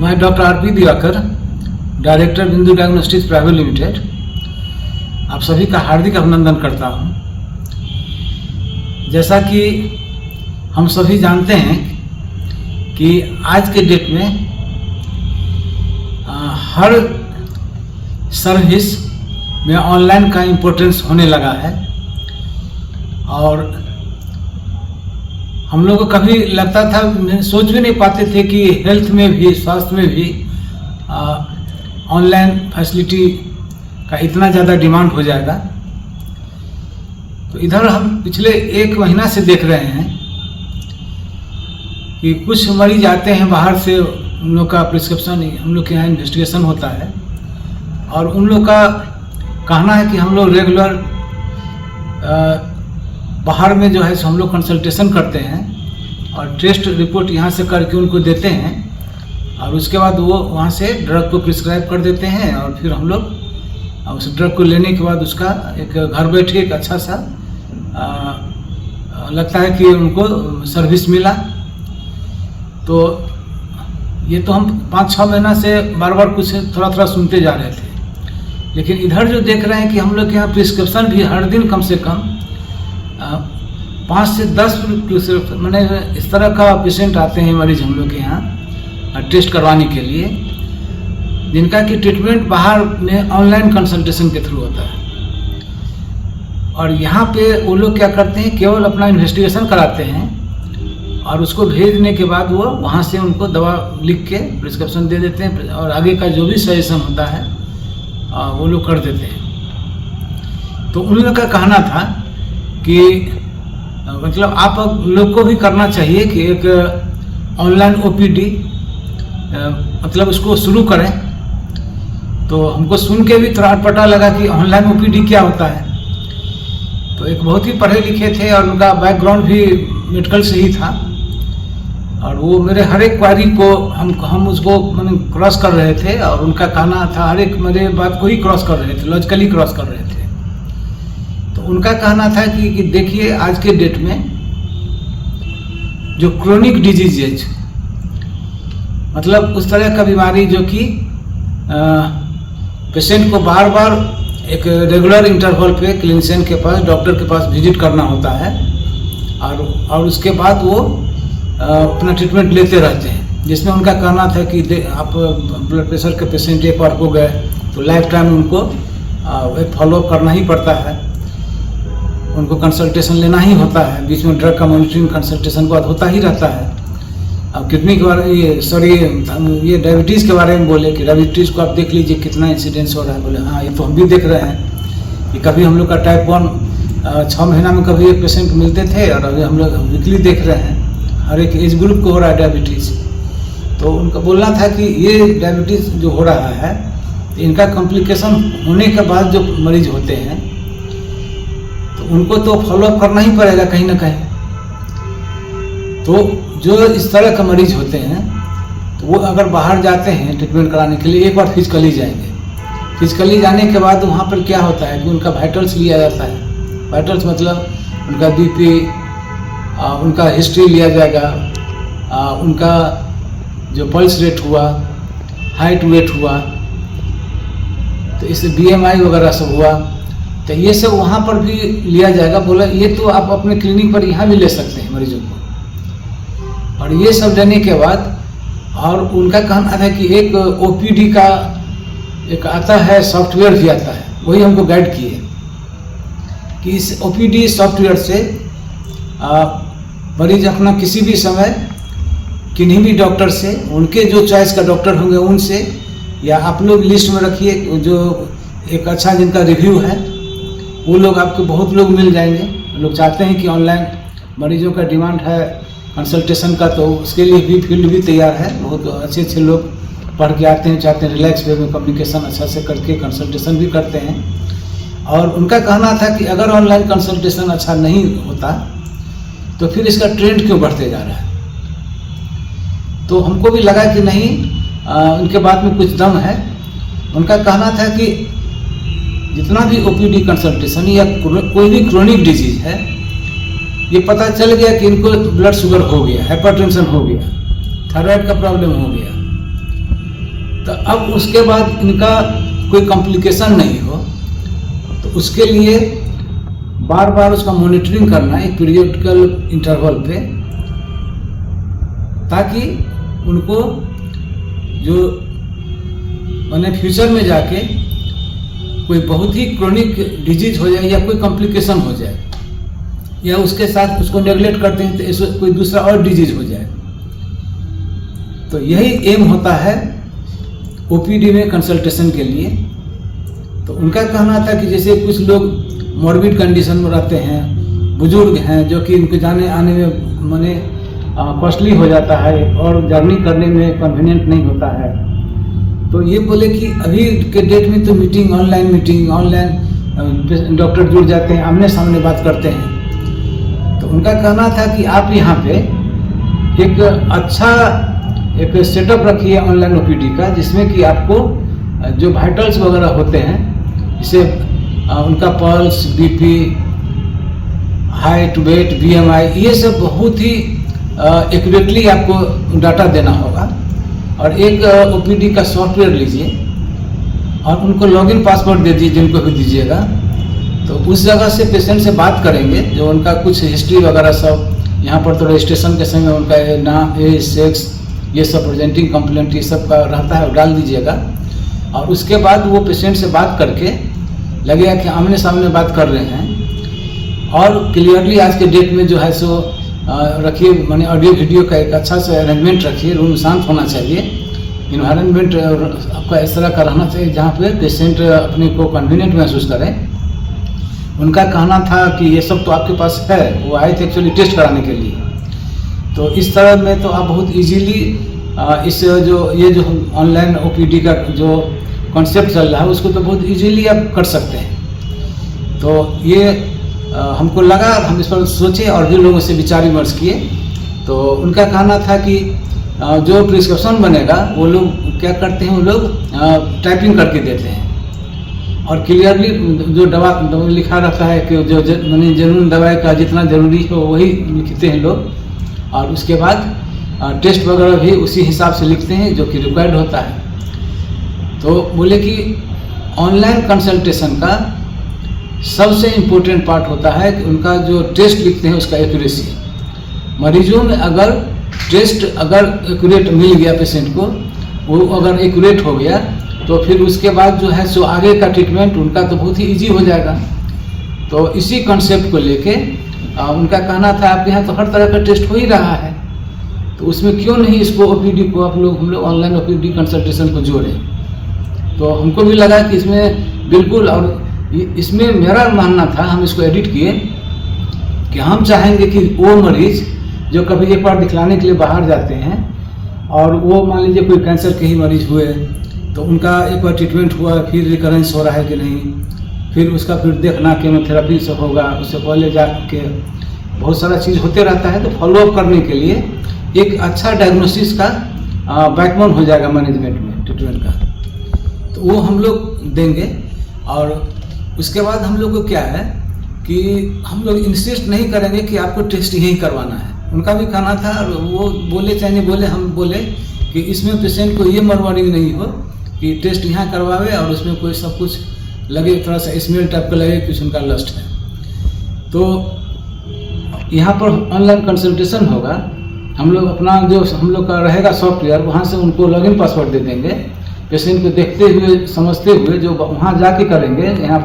मैं doctor R P Diwakar, director बिंदु diagnostics private limited, आप सभी का हार्दिक अभिनंदन करता हूं। जैसा कि हम सभी जानते हैं कि आज के डेट में हर सर्विस में ऑनलाइन का इम्पोर्टेंस होने लगा है और हम लोग को कभी लगता था, सोच भी नहीं पाते थे कि हेल्थ में भी, स्वास्थ्य में भी ऑनलाइन फैसिलिटी का इतना ज़्यादा डिमांड हो जाएगा। तो इधर हम पिछले 1 महीना से देख रहे हैं कि कुछ मरीज आते हैं बाहर से, उन लोग का प्रिस्क्रिप्शन हम लोग के यहाँ इन्वेस्टिगेशन होता है और उन लोग का कहना है कि हम लोग रेगुलर बाहर में जो है हम लोग कंसल्टेशन करते हैं और टेस्ट रिपोर्ट यहाँ से करके उनको देते हैं और उसके बाद वो वहाँ से ड्रग को प्रिस्क्राइब कर देते हैं और फिर हम लोग उस ड्रग को लेने के बाद उसका एक घर बैठे एक अच्छा सा लगता है कि उनको सर्विस मिला। तो ये तो हम 5-6 महीना से बार बार कुछ थोड़ा सुनते जा रहे थे, लेकिन इधर जो देख रहे हैं कि हम लोग के यहाँ प्रिस्क्रिप्शन भी हर दिन कम से कम 5 से 10 मैंने इस तरह का पेशेंट आते हैं मरीज हम लोग के यहाँ टेस्ट करवाने के लिए, जिनका कि ट्रीटमेंट बाहर में ऑनलाइन कंसल्टेशन के थ्रू होता है। और यहाँ पे वो लोग क्या करते हैं, केवल अपना इन्वेस्टिगेशन कराते हैं और उसको भेजने के बाद वो वहाँ से उनको दवा लिख के प्रिस्क्रिप्शन दे देते हैं और आगे का जो भी सजेशन होता है वो लोग कर देते हैं। तो उन लोग का कहना था कि मतलब आप लोग को भी करना चाहिए कि एक ऑनलाइन ओपीडी मतलब उसको शुरू करें। तो हमको सुन के भी थोड़ा अटपटा लगा कि ऑनलाइन ओपीडी क्या होता है। तो एक बहुत ही पढ़े लिखे थे और उनका बैकग्राउंड भी मेडिकल से ही था और वो मेरे हर एक क्वारी को हम उसको मैंने क्रॉस कर रहे थे और उनका कहना था हर एक मेरे बात को ही क्रॉस कर रहे थे, लॉजिकली क्रॉस कर रहे थे। तो उनका कहना था कि देखिए आज के डेट में जो क्रोनिक डिजीजेज मतलब उस तरह का बीमारी जो कि पेशेंट को बार बार एक रेगुलर इंटरवल पे क्लिनिशियन के पास, डॉक्टर के पास विजिट करना होता है और उसके बाद वो अपना ट्रीटमेंट लेते रहते हैं, जिसमें उनका कहना था कि आप ब्लड प्रेशर के पेशेंट एक बार हो गए तो लाइफ टाइम उनको एक फॉलोअप करना ही पड़ता है, उनको कंसल्टेशन लेना ही होता है, बीच में ड्रग का मॉनिटरिंग कंसल्टेशन के बाद होता ही रहता है। अब किडनी के बारे ये डायबिटीज़ के बारे में बोले कि डायबिटीज़ को आप देख लीजिए कितना इंसिडेंस हो रहा है। बोले हाँ, ये तो हम भी देख रहे हैं कि कभी हम लोग का टाइप 1 6 महीना में कभी एक पेशेंट मिलते थे और अभी हम लोग वीकली देख रहे हैं, हर एक एज ग्रुप को हो रहा है डायबिटीज़। तो उनका बोलना था कि ये डायबिटीज़ जो हो रहा है इनका कॉम्प्लिकेशन होने के बाद जो मरीज होते हैं तो उनको तो फॉलोअप करना ही पड़ेगा कहीं ना कहीं। तो जो इस तरह का मरीज होते हैं तो वो अगर बाहर जाते हैं ट्रीटमेंट कराने के लिए, एक बार फिजिकली जाएंगे। फिजिकली जाने के बाद वहाँ पर क्या होता है कि उनका वाइटल्स लिया जाता है। वाइटल्स मतलब उनका बीपी, उनका हिस्ट्री लिया जाएगा, उनका जो पल्स रेट हुआ, हाइट वेट हुआ, तो इससे BMI वगैरह सब हुआ, तो ये सब वहाँ पर भी लिया जाएगा। बोला ये तो आप अपने क्लिनिक पर यहाँ भी ले सकते हैं मरीजों को। और ये सब लेने के बाद और उनका कहना था कि एक OPD का एक आता है, सॉफ्टवेयर भी आता है, वही हमको गाइड किए कि इस OPD सॉफ्टवेयर से मरीज अपना किसी भी समय किन्हीं भी डॉक्टर से, उनके जो चॉइस का डॉक्टर होंगे उनसे, या आप लोग लिस्ट में रखिए जो एक अच्छा जिनका रिव्यू है वो लोग आपको बहुत लोग मिल जाएंगे। लोग चाहते हैं कि ऑनलाइन मरीजों का डिमांड है कंसल्टेशन का, तो उसके लिए भी फील्ड भी तैयार है। बहुत अच्छे लोग पढ़ के आते हैं, चाहते हैं रिलैक्स वे में कम्युनिकेशन अच्छा से करके कंसल्टेशन भी करते हैं। और उनका कहना था कि अगर ऑनलाइन कंसल्टेशन अच्छा नहीं होता तो फिर इसका ट्रेंड क्यों बढ़ते जा रहा है। तो हमको भी लगा कि नहीं, उनके बात में कुछ दम है। उनका कहना था कि जितना भी OPD कंसल्टेशन या कोई भी क्रोनिक डिजीज है, ये पता चल गया कि इनको ब्लड शुगर हो गया, हाइपरटेंशन हो गया, थायराइड का प्रॉब्लम हो गया, तो अब उसके बाद इनका कोई कॉम्प्लिकेशन नहीं हो, तो उसके लिए बार बार उसका मॉनिटरिंग करना एक पीरियडिकल इंटरवल पे, ताकि उनको जो मैंने फ्यूचर में जाके कोई बहुत ही क्रोनिक डिजीज हो जाए या कोई कॉम्प्लिकेशन हो जाए, या उसके साथ उसको नेग्लेक्ट करते हैं तो इसको कोई दूसरा और डिजीज हो जाए। तो यही एम होता है ओपीडी में कंसल्टेशन के लिए। तो उनका कहना था कि जैसे कुछ लोग मॉर्बिड कंडीशन में रहते हैं, बुजुर्ग हैं, जो कि उनको जाने आने में माने कॉस्टली हो जाता है और जर्नी करने में कन्वीनियंट नहीं होता है, तो ये बोले कि अभी के डेट में तो ऑनलाइन डॉक्टर जुड़ जाते हैं, आमने सामने बात करते हैं। तो उनका कहना था कि आप यहाँ पे एक अच्छा एक सेटअप रखिए ऑनलाइन ओपीडी का, जिसमें कि आपको जो वाइटल्स वगैरह होते हैं, जैसे उनका pulse, BP, height, weight, BMI, ये सब बहुत ही एक्यूरेटली आपको डाटा देना होगा। और एक ओपीडी का सॉफ्टवेयर लीजिए और उनको लॉगिन पासवर्ड दे दीजिए, जिनको भी दीजिएगा, तो उस जगह से पेशेंट से बात करेंगे, जो उनका कुछ हिस्ट्री वगैरह सब यहाँ पर तो रजिस्ट्रेशन के समय उनका नाम, एज, सेक्स, ये सब प्रेजेंटिंग कंप्लेंट ये सब का रहता है, डाल दीजिएगा। और उसके बाद वो पेशेंट से बात करके लगेगा कि आमने सामने बात कर रहे हैं। और क्लियरली आज के डेट में जो है सो रखिए, माने ऑडियो वीडियो का एक अच्छा सा अरेंजमेंट रखिए, रूम शांत होना चाहिए, इन्वायरमेंट आपका इस तरह का रहना चाहिए जहाँ पे पेशेंट अपने को कन्वीनियंट महसूस करें। उनका कहना था कि ये सब तो आपके पास है, वो आए थे एक्चुअली टेस्ट कराने के लिए, तो इस तरह में तो आप बहुत इजीली इस जो ऑनलाइन ओपीडी का जो कॉन्सेप्ट चल रहा है उसको तो बहुत इजीली आप कर सकते हैं। तो ये हमको लगा, हम इस पर सोचे और भी लोगों से विचार विमर्श किए। तो उनका कहना था कि जो प्रिस्क्रिप्शन बनेगा वो लोग क्या करते हैं, वो लोग टाइपिंग करके देते हैं और क्लियरली जो दवा लिखा रहता है कि जो माने जेन्युइन दवाई का जितना ज़रूरी हो वही लिखते हैं लोग, और उसके बाद टेस्ट वगैरह भी उसी हिसाब से लिखते हैं जो कि रिक्वायर्ड होता है। तो बोले कि ऑनलाइन कंसल्टेशन का सबसे इम्पोर्टेंट पार्ट होता है कि उनका जो टेस्ट लिखते हैं उसका एक्यूरेसी। मरीजों में अगर टेस्ट अगर एक्यूरेट मिल गया पेशेंट को, वो अगर एक्यूरेट हो गया, तो फिर उसके बाद जो है सो आगे का ट्रीटमेंट उनका तो बहुत ही ईजी हो जाएगा। तो इसी कॉन्सेप्ट को लेके उनका कहना था आपके यहाँ तो हर तरह का टेस्ट हो ही रहा है, तो उसमें क्यों नहीं इसको ओपीडी को हम लोग ऑनलाइन ओपीडी कंसल्टेशन को जोड़ें। तो हमको भी लगा कि इसमें बिल्कुल, और इसमें मेरा मानना था, हम इसको एडिट किए कि हम चाहेंगे कि वो मरीज जो कभी एक बार दिखलाने के लिए बाहर जाते हैं और वो मान लीजिए कोई कैंसर के ही मरीज हुए, तो उनका एक बार ट्रीटमेंट हुआ, फिर रिकरेंस हो रहा है कि नहीं, फिर उसका फिर देखना केमोथेरेपी से होगा, उससे पहले जाके बहुत सारा चीज़ होते रहता है। तो फॉलोअप करने के लिए एक अच्छा डायग्नोसिस का बैकबोन हो जाएगा मैनेजमेंट में ट्रीटमेंट का, तो वो हम लोग देंगे। और उसके बाद हम लोग को क्या है कि हम लोग इंसिस्ट नहीं करेंगे कि आपको टेस्ट यहीं करवाना है। उनका भी कहना था, और वो बोले चाहे नहीं बोले, हम बोले कि इसमें पेशेंट को ये मरवारिंग नहीं हो कि टेस्ट यहाँ करवावे और उसमें कोई सब कुछ लगे, थोड़ा सा स्मेल टाइप का लगे कुछ उनका लस्ट है। तो यहाँ पर ऑनलाइन कंसल्टेशन होगा, हम लोग अपना जो हम लोग का रहेगा सॉफ्टवेयर, वहाँ से उनको लॉगिन पासवर्ड दे देंगे। पेशेंट को देखते हुए समझते हुए जो वहाँ जाके करेंगे, यहाँ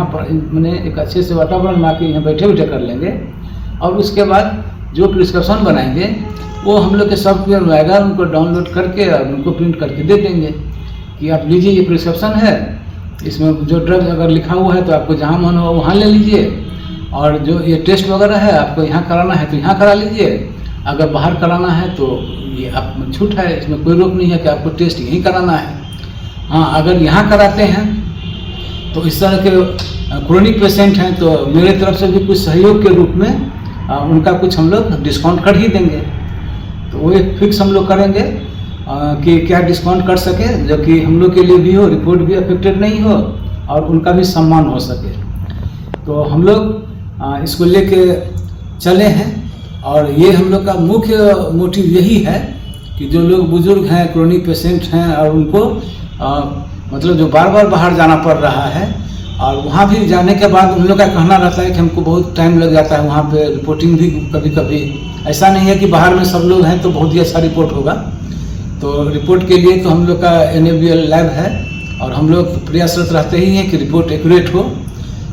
पर मैंने एक अच्छे से वातावरण में आके यहाँ बैठे बैठे कर लेंगे। और उसके बाद जो प्रिस्क्रिप्शन बनाएंगे वो हम लोग के सॉफ्टवेयर में आएगा, उनको डाउनलोड करके और उनको प्रिंट करके दे देंगे कि आप लीजिए ये प्रिस्क्रिप्शन है, इसमें जो ड्रग अगर लिखा हुआ है तो आपको जहाँ मन हो वहाँ ले लीजिए, और जो ये टेस्ट वगैरह है आपको यहाँ कराना है तो यहाँ करा लीजिए, अगर बाहर कराना है तो ये आप छूट है, इसमें कोई रोक नहीं है कि आपको टेस्ट यहीं कराना है। हाँ, अगर यहाँ कराते हैं तो इस तरह के क्रोनिक पेशेंट हैं तो मेरे तरफ से भी कुछ सहयोग के रूप में उनका कुछ हम लोग डिस्काउंट कर ही देंगे। तो वो एक फिक्स हम लोग करेंगे कि क्या डिस्काउंट कर सके, जो कि हम लोग के लिए भी हो, रिपोर्ट भी अफेक्टेड नहीं हो और उनका भी सम्मान हो सके। तो हम लोग इसको लेके चले हैं, और ये हम लोग का मुख्य मोटिव यही है कि कि जो लोग बुजुर्ग हैं, क्रोनिक पेशेंट हैं और उनको मतलब जो बार बार बाहर जाना पड़ रहा है, और वहाँ भी जाने के बाद उन लोग का कहना रहता है कि हमको बहुत टाइम लग जाता है वहाँ पे रिपोर्टिंग भी कभी कभी। ऐसा नहीं है कि बाहर में सब लोग हैं तो बहुत ही अच्छा रिपोर्ट होगा। तो रिपोर्ट के लिए तो हम लोग का NABL लैब है और हम लोग प्रयासरत रहते ही हैं कि रिपोर्ट एक्यूरेट हो।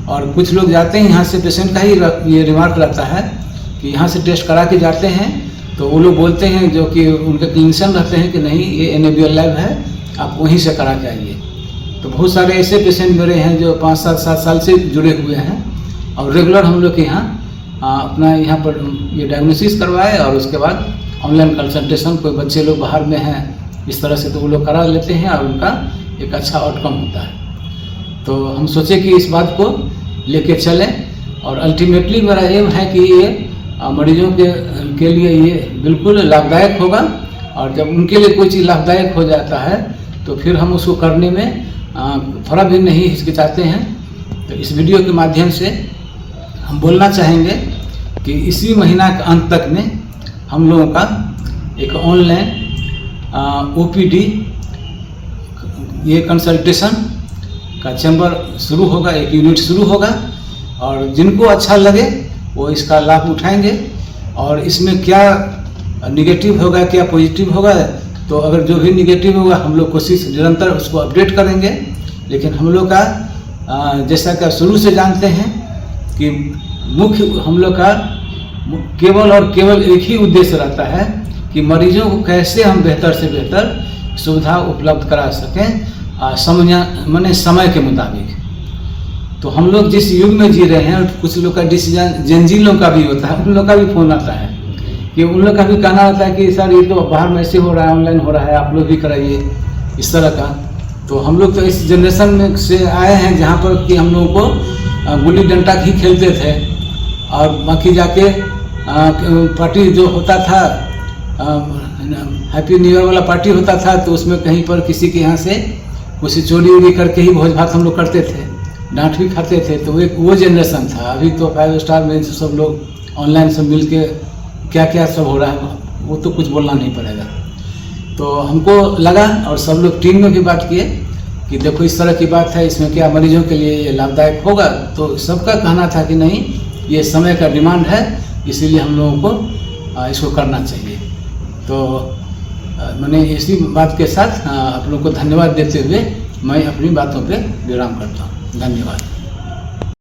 और कुछ लोग जाते हैं यहाँ से, पेशेंट का ही ये रिमार्क रहता है कि यहाँ से टेस्ट करा के जाते हैं तो वो लोग बोलते हैं जो कि उनके क्लिनिशियन रहते हैं कि नहीं ये NABL लैब है, आप वहीं से करा के आइए। तो बहुत सारे ऐसे पेशेंट मेरे हैं जो 5-7 साल से जुड़े हुए हैं और रेगुलर हम लोग के यहाँ अपना यहाँ पर ये डायग्नोसिस करवाए और उसके बाद ऑनलाइन कंसल्टेशन, कोई बच्चे लोग बाहर में हैं इस तरह से तो वो लोग करा लेते हैं और उनका एक अच्छा आउटकम होता है। तो हम सोचे कि इस बात को लेके चलें और अल्टीमेटली मेरा एम है कि ये मरीजों के लिए ये बिल्कुल लाभदायक होगा। और जब उनके लिए कोई चीज़ लाभदायक हो जाता है तो फिर हम उसको करने में थोड़ा भी नहीं हिचकिचाते हैं। तो इस वीडियो के माध्यम से हम बोलना चाहेंगे कि इसी महीना के अंत तक में हम लोगों का एक ऑनलाइन OPD ये कंसल्टेशन का चैम्बर शुरू होगा, एक यूनिट शुरू होगा और जिनको अच्छा लगे वो इसका लाभ उठाएंगे। और इसमें क्या निगेटिव होगा क्या पॉजिटिव होगा, तो अगर जो भी निगेटिव होगा हम लोग कोशिश निरंतर उसको अपडेट करेंगे। लेकिन हम लोग का जैसा कि शुरू से जानते हैं कि मुख्य हम लोग का केवल और केवल एक ही उद्देश्य रहता है कि मरीजों को कैसे हम बेहतर से बेहतर सुविधा उपलब्ध करा सकें समय के मुताबिक। तो हम लोग जिस युग में जी रहे हैं, कुछ लोग का डिसीजन जेनजी लोग का भी होता है, उन लोग का भी फोन आता है कि उन लोग का भी कहना होता है कि सर ये तो बाहर में ऐसे हो रहा है, ऑनलाइन हो रहा है, आप लोग भी कराइए इस तरह का। तो हम लोग तो इस जनरेशन में से आए हैं जहाँ पर कि हम लोगों को गुल्ली डंडा ही खेलते थे और बाकी जाके पार्टी जो होता था, हैप्पी न्यू ईयर वाला पार्टी होता था तो उसमें कहीं पर किसी के यहाँ से कुछ चोरी वोरी करके ही भोज भात हम लोग करते थे, डांट भी खाते थे। तो एक वो जनरेशन था। अभी तो 5 स्टार में सब लोग ऑनलाइन सब मिल के क्या क्या सब हो रहा है वो तो कुछ बोलना नहीं पड़ेगा। तो हमको लगा और सब लोग टीम में भी बात किए कि देखो इस तरह की बात है, इसमें क्या मरीजों के लिए ये लाभदायक होगा। तो सबका कहना था कि नहीं ये समय का डिमांड है, इसीलिए हम लोगों को इसको करना चाहिए। तो मैंने इसी बात के साथ आप लोगों को धन्यवाद देते हुए मैं अपनी बातों पे विराम करता हूँ। धन्यवाद।